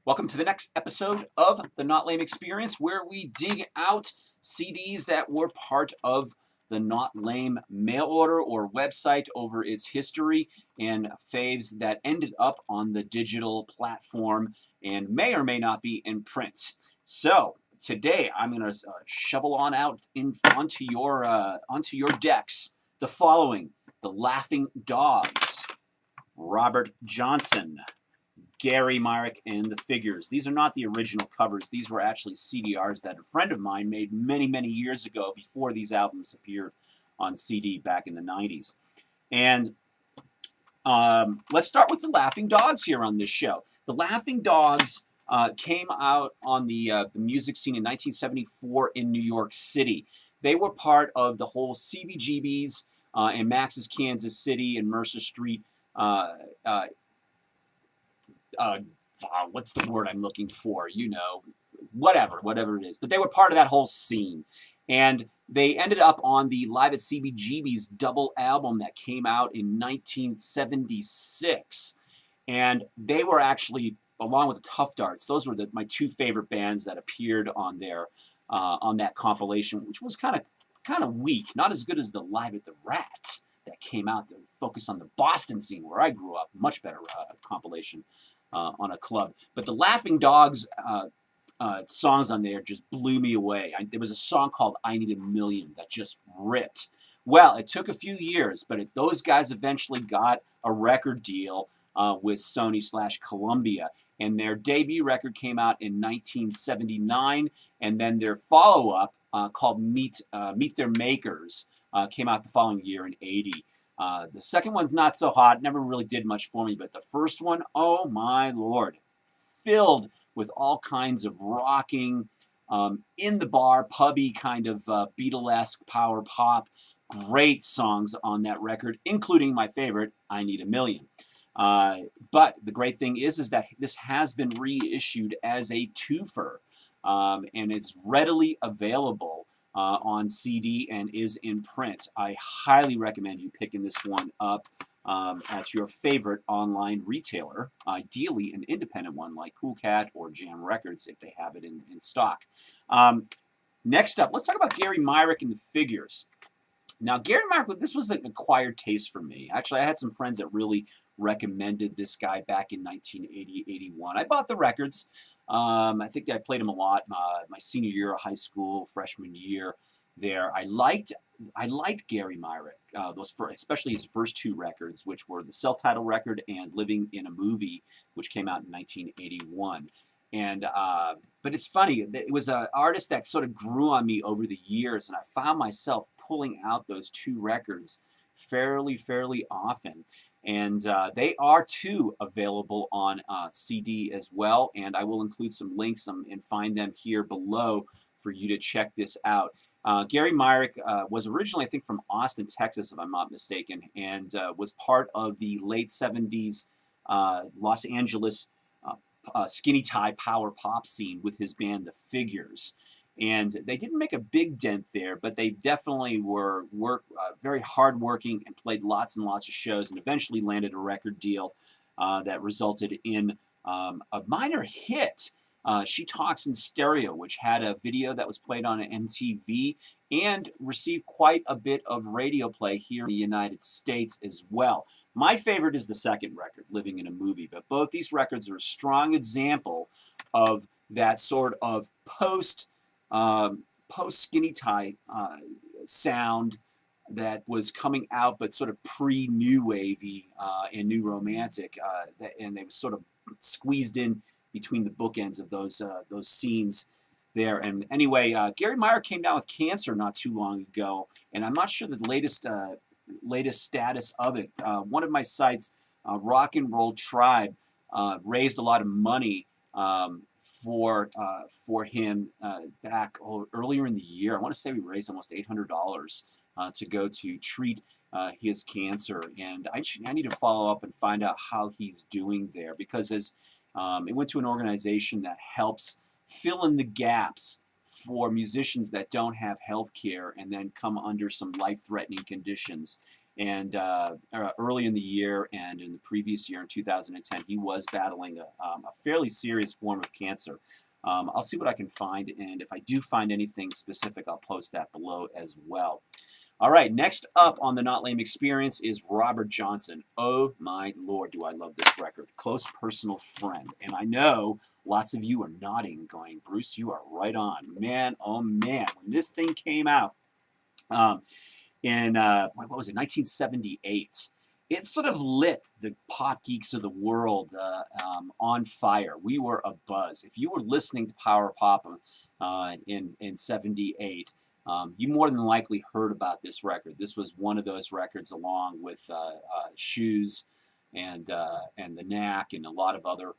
Welcome to the next episode of the Not Lame Experience, where we dig out CDs that were part of the Not Lame mail order or website over its history, and faves that ended up on the digital platform and may or may not be in print. So today I'm going to shovel on out onto your decks the following: the Laughing Dogs, Robert Johnson, Gary Myrick, and the Figures. These are not the original covers. These were actually CDRs that a friend of mine made many, many years ago before these albums appeared on CD back in the 90s. And let's start with the Laughing Dogs here on this show. The Laughing Dogs came out on the music scene in 1974 in New York City. They were part of the whole CBGBs in Max's Kansas City and Mercer Street what's the word I'm looking for? Whatever it is. But they were part of that whole scene. And they ended up on the Live at CBGB's double album that came out in 1976. And they were actually, along with the Tough Darts, those were my two favorite bands that appeared on there, on that compilation, which was kind of weak, not as good as the Live at the Rat that came out to focus on the Boston scene where I grew up. Much better compilation on a club. But the Laughing Dogs songs on there just blew me away. There was a song called I Need a Million that just ripped. Well, it took a few years, but those guys eventually got a record deal with Sony/Columbia, and their debut record came out in 1979, and then their follow-up called Meet Their Makers came out the following year in 80. The second one's not so hot, never really did much for me, but the first one, oh my lord, filled with all kinds of rocking, in the bar, pubby kind of Beatlesque power pop. Great songs on that record, including my favorite, I Need a Million. But the great thing is that this has been reissued as a twofer, and it's readily available on CD and is in print. I highly recommend you picking this one up at your favorite online retailer, ideally an independent one like Cool Cat or Jam Records if they have it in stock. Next up, let's talk about Gary Myrick and the Figures. Now, Gary Myrick, this was an acquired taste for me. Actually, I had some friends that really recommended this guy back in 1980, 81. I bought the records. I think I played him a lot my senior year of high school, freshman year there. I liked Gary Myrick, especially his first two records, which were the self-titled record and Living in a Movie, which came out in 1981. And but it's funny, it was an artist that sort of grew on me over the years, and I found myself pulling out those two records fairly often. And they are too available on CD as well, and I will include some links and find them here below for you to check this out. Gary Myrick was originally, I think, from Austin, Texas, if I'm not mistaken, and was part of the late 70s Los Angeles skinny tie power pop scene with his band The Figures. And they didn't make a big dent there, but they definitely were very hardworking and played lots and lots of shows, and eventually landed a record deal that resulted in a minor hit, She Talks in Stereo, which had a video that was played on MTV and received quite a bit of radio play here in the United States as well. My favorite is the second record, Living in a Movie, but both these records are a strong example of that sort of post-skinny tie sound that was coming out, but sort of pre-new wavy and new romantic, and they were sort of squeezed in between the bookends of those scenes there. And anyway, Gary Myrick came down with cancer not too long ago, and I'm not sure the latest status of it. One of my sites, Rock and Roll Tribe, raised a lot of money for him back earlier in the year. I want to say we raised almost $800 to go to treat his cancer, and I need to follow up and find out how he's doing there, because it went to an organization that helps fill in the gaps for musicians that don't have health care and then come under some life-threatening conditions. And early in the year and in the previous year, in 2010, he was battling a fairly serious form of cancer. I'll see what I can find, and if I do find anything specific, I'll post that below as well. All right, next up on the Not Lame Experience is Robert Johnson. Oh my Lord, do I love this record. Close Personal Friend. And I know lots of you are nodding, going, Bruce, you are right on. Man, oh man, when this thing came out in, what was it, 1978, it sort of lit the pop geeks of the world on fire. We were abuzz. If you were listening to Power Pop in 78, you more than likely heard about this record. This was one of those records, along with Shoes and The Knack and a lot of other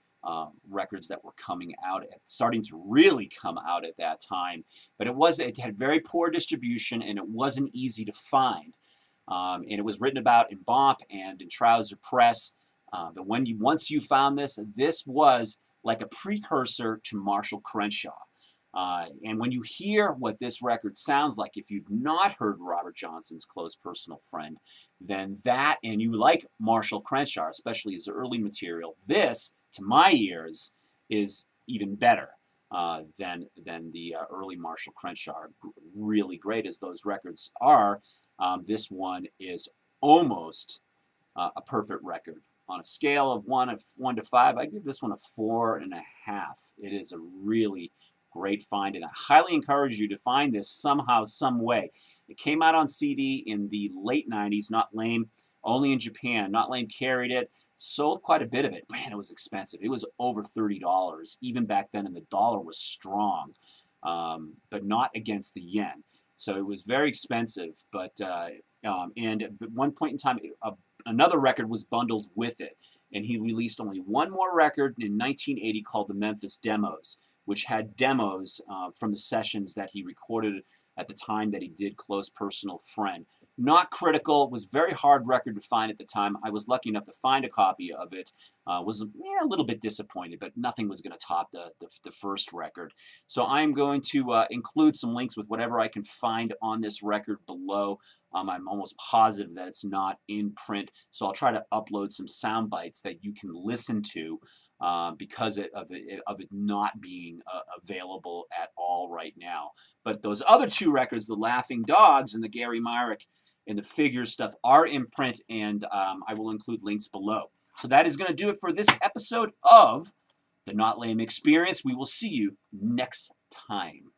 records that were coming out, starting to really come out at that time. But it had very poor distribution, and it wasn't easy to find. And it was written about in Bomp and in Trouser Press. But once you found this was like a precursor to Marshall Crenshaw. And when you hear what this record sounds like, if you've not heard Robert Johnson's Close Personal Friend, then that, and you like Marshall Crenshaw, especially his early material, this, to my ears, is even better than the early Marshall Crenshaw. Really great as those records are. This one is almost a perfect record. On a scale of 1 to 5, I give this one a 4.5. It is a really great find, and I highly encourage you to find this somehow, some way. It came out on CD in the late 90s, Not Lame, only in Japan. Not Lame carried it, sold quite a bit of it. Man, it was expensive. It was over $30, even back then, and the dollar was strong, but not against the yen. So it was very expensive, but and at one point in time, another record was bundled with it, and he released only one more record in 1980 called the Memphis Demos, which had demos from the sessions that he recorded at the time that he did Close Personal Friend. Not critical. It was a very hard record to find at the time. I was lucky enough to find a copy of it. Was a little bit disappointed, but nothing was going to top the first record. So I'm going to include some links with whatever I can find on this record below. I'm almost positive that it's not in print, so I'll try to upload some sound bites that you can listen to because of it not being available at all right now. But those other two records, the Laughing Dogs and the Gary Myrick and the Figure stuff, are in print, and I will include links below. So that is going to do it for this episode of the Not Lame Experience. We will see you next time.